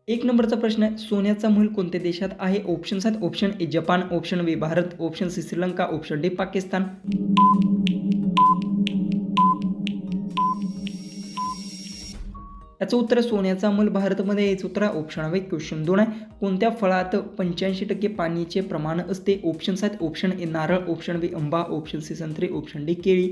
एक नंबरचा प्रश्न आहे, सोन्याचा महल कोणत्या देशात आहे? ऑप्शन्स आहेत. Option A Japan, option B Bharat, option C Sri Lanka, option D Pakistan. याचं उत्तर सोन्याचा महल भारतमध्ये याचं उत्तर आहे ऑप्शन आहे. क्वेश्चन 2 आहे. कोणत्या फळात 85% पाण्याचे प्रमाण असते? ऑप्शन्स आहेत. ऑप्शन ए नारळ, ऑप्शन बी आंबा, ऑप्शन सी संत्री, ऑप्शन डी केळी.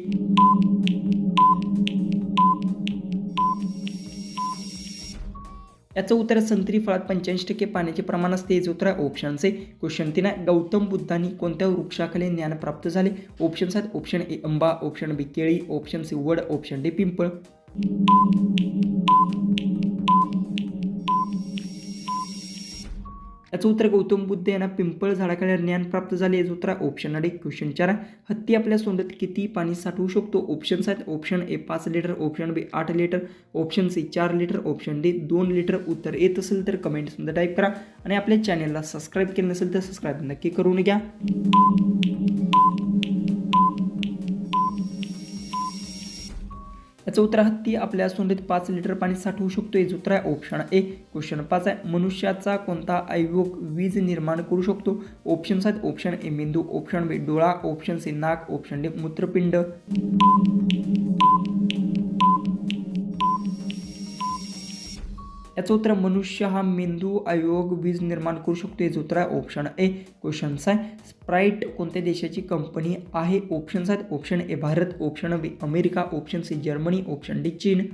याचं उत्तर संत्री फळात 85% पाण्याचे प्रमाण असते. याचं उत्तर आहे ऑप्शन सी. क्वेश्चन 3 आहे. गौतम बुद्धांनी कोणत्या वृक्षाखाली ज्ञान प्राप्त झाले? ऑप्शन्स आहेत. ऑप्शन ए आंबा, ऑप्शन बी केळी, ऑप्शन सी वड, ऑप्शन डी पिंपळ. याचं उत्तर गौतम बुद्ध यांना पिंपळ झाडाखाली ज्ञान प्राप्त झाले. याचं उत्तर ऑप्शन डी. क्वेश्चन 4 आहे. हत्ती आपल्या सोंडत किती पाणी साठवू शकतो? ऑप्शन्स आहेत. Option A 5 litre, option B 8 litre, option C 4 litre, option D 2 litre. उत्तर येत असेल तर कमेंट्समध्ये टाईप करा आणि आपल्या चॅनलला सबस्क्राईब केलं नसेल तर सबस्क्राईब नक्की करून घ्या. याचं उत्तर हत्ती आपल्या सोंडीत 5 लिटर पाणी साठवू शकतो. याचं उत्तर आहे ऑप्शन ए. क्वेश्चन 5 आहे. मनुष्याचा कोणता अवयव वीज निर्माण करू शकतो? ऑप्शन्स आहेत. ऑप्शन ए मेंदू, ऑप्शन बी डोळा, ऑप्शन सी नाक, ऑप्शन डी मूत्रपिंड. याचं उत्तर मनुष्य हा मेंदू अवयव वीज निर्माण करू शकतो. याचं उत्तर आहे ऑप्शन ए. क्वेश्चन आहे. स्प्राईट कोणत्या देशाची कंपनी आहे? ऑप्शन्स आहेत. Option A Bharat, option B America, option C Germany, option D चीन.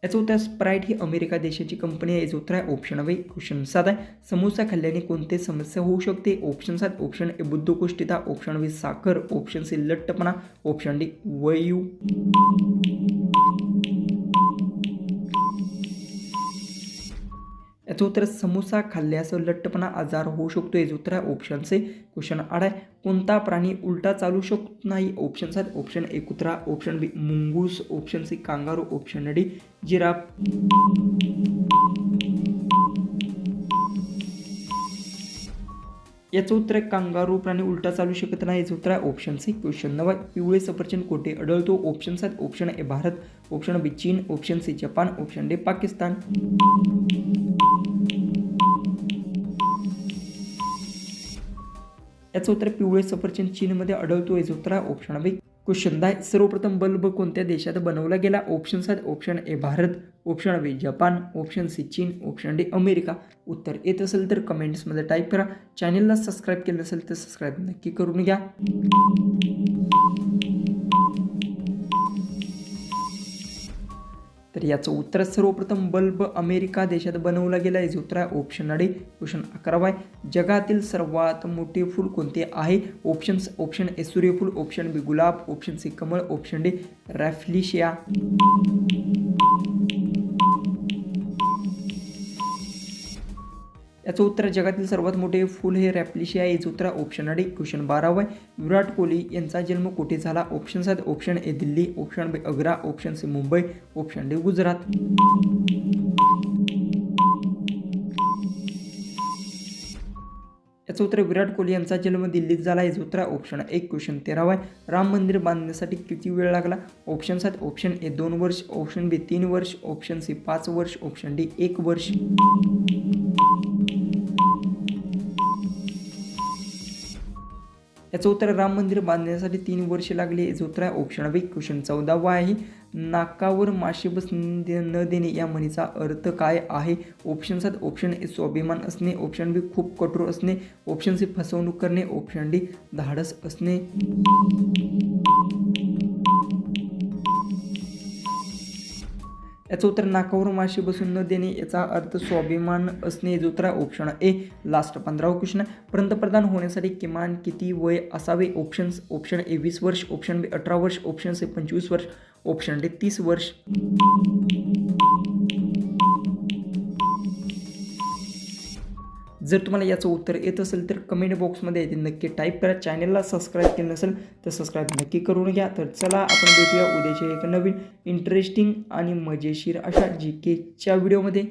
याचं उत्तर स्प्राईट ही अमेरिका देशाची कंपनी आहे. याचं उत्तर आहे ऑप्शन बी. क्वेश्चन 7 आहे. समोसा खाल्ल्याने कोणते समस्या होऊ शकते? ऑप्शन्स आहेत. ऑप्शन ए बद्धकोष्ठता, ऑप्शन बी साखर, ऑप्शन सी लठ्ठपणा, ऑप्शन डी वायू. याचं उत्तर समोसा खाल्ल्यास लठ्ठपणा आजार होऊ शकतो. याचं उत्तर आहे ऑप्शन सी. क्वेश्चन 8 आहे. कोणता प्राणी उलटा चालू शकत नाही? ऑप्शन्स आहेत. ऑप्शन ए कुत्रा, ऑप्शन बी मुंगूस, option C kangaroo, option D giraffe. याचं उत्तर कांगारू प्राणी उलटा चालू शकत नाही. याचं उत्तर आहे ऑप्शन सी. क्वेश्चन 9 आहे. पिवळे सफरचंद कोठे आढळतो? ऑप्शन्स आहेत. Option A Bharat, option B चीन, option C Japan, option D Pakistan. याचं उत्तर पिवळे सफरचंद चीनमध्ये आढळतो. याचं उत्तर आहे ऑप्शन बी. क्वेश्चन 10. सर्वप्रथम बल्ब कोणत्या देशात बनवला गेला? ऑप्शन्स आहेत. Option A Bharat, option B Japan, option C चीन, ऑप्शन डी अमेरिका. उत्तर येत असेल तर कमेंट्समध्ये टाईप करा. चॅनलला सबस्क्राईब केलं नसेल तर सबस्क्राईब नक्की करून घ्या. तर याचं उत्तर सर्वप्रथम बल्ब अमेरिका देशात बनवला गेला. याचं उत्तर आहे ऑप्शन डी. क्वेश्चन 11 आहे. जगातील सर्वात मोठे फूल कोणते आहे? ऑप्शन्स. ऑप्शन ए सूर्यफूल, ऑप्शन बी गुलाब, ऑप्शन सी कमळ, ऑप्शन डी रॅफ्लिशिया. याचं उत्तर जगातील सर्वात मोठे फूल हे रॅप्लिशिया. याचं उत्तर ऑप्शन डी. क्वेश्चन 12 आहे. विराट कोहली यांचा जन्म कुठे झाला? ऑप्शन्स आहेत. Option A Delhi, option B Agra, option C Mumbai, option D Gujarat. याचं उत्तर विराट कोहली यांचा जन्म दिल्लीत झाला. याचं उत्तर ऑप्शन ए. क्वेश्चन 13 आहे. राम मंदिर बांधण्यासाठी किती वेळ लागला? ऑप्शन्स आहेत. ऑप्शन ए 2 वर्ष, ऑप्शन बी 3 वर्ष, ऑप्शन सी 5 वर्ष, ऑप्शन डी 1 वर्ष. याचं उत्तर राम मंदिर बांधण्यासाठी 3 वर्षे लागली. याचं उत्तर आहे ऑप्शन बी. क्वेश्चन 14 आहे. नाकावर माशी बस न देणे या म्हणीचा अर्थ काय आहे? ऑप्शन्स आहेत. ऑप्शन ए स्वाभिमान असणे, ऑप्शन बी खूप कठोर असणे, ऑप्शन सी फसवणूक करणे, ऑप्शन डी धाडस असणे. याचं उत्तर नाकावर माशी बसून न देणे याचा अर्थ स्वाभिमान असणे. याचं उत्तर ऑप्शन ए. लास्ट 15वा क्वेश्चन आहे. पंतप्रधान होण्यासाठी किमान किती वय असावे? ऑप्शन्स. ऑप्शन ए 20 वर्ष, ऑप्शन बी 18 वर्ष, ऑप्शन सी 25 वर्ष, ऑप्शन डी 30 वर्ष. जर तुम्हाला याचं उत्तर येत असेल तर कमेंट बॉक्समध्ये येते नक्की टाईप करा. चॅनलला सबस्क्राईब केलं नसेल तर सबस्क्राईब नक्की करून घ्या. तर चला आपण भेटूया उद्याच्या एक नवीन इंटरेस्टिंग आणि मजेशीर अशा GKच्या व्हिडिओमध्ये.